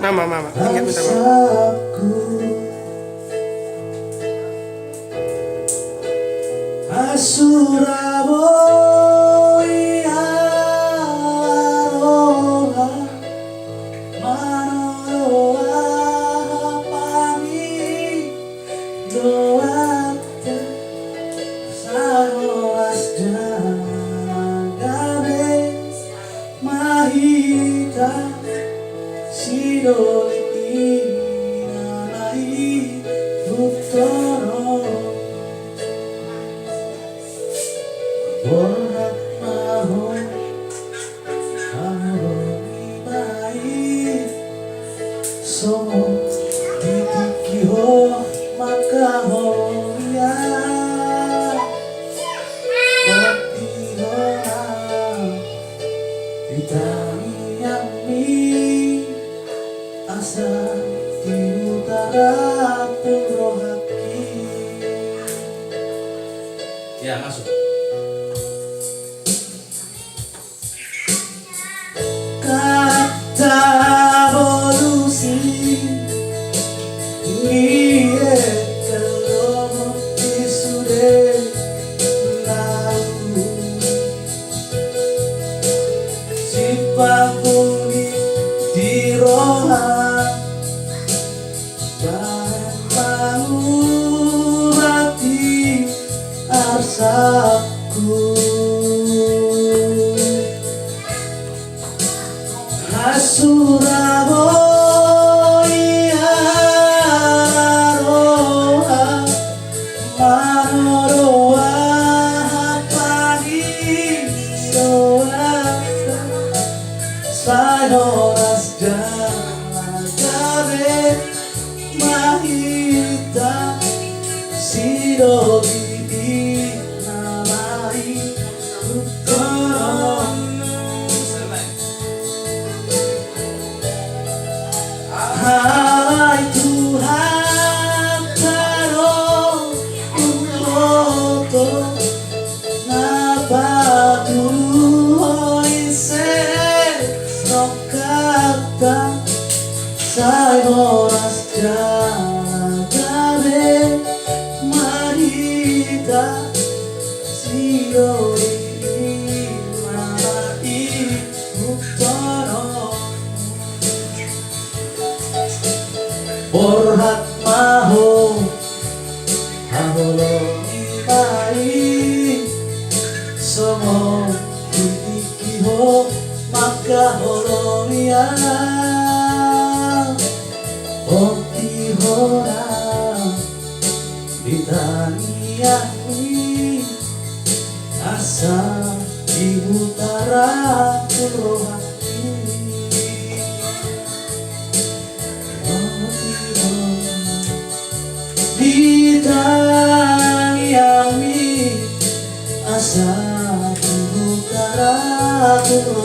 Mama, ingat minta maaf. Surabaya roha manoa pami doate sahoras jagabe mahita sidoli inanai utoro Borat maho haroni mai somo ditikio makahoya Otihona ditaniami asa di utara Purwohaki. Ya masuk. Kata polusi Niye kalau disude lalu Sipapuni di roha Barang mati arsaku Surabaya roha manoa pagi doata sahoras jagabe mahita sidobi namai utara. Hai Tuhan taruh untuk nabatu oise sokata sahoras jagabe marita siori malai utara Borhat maho haholoni mai somo dikiho maka holonia Otihora ditaniahi asa di utara Purwohaki. Ditaniami asa di utara Purwohaki.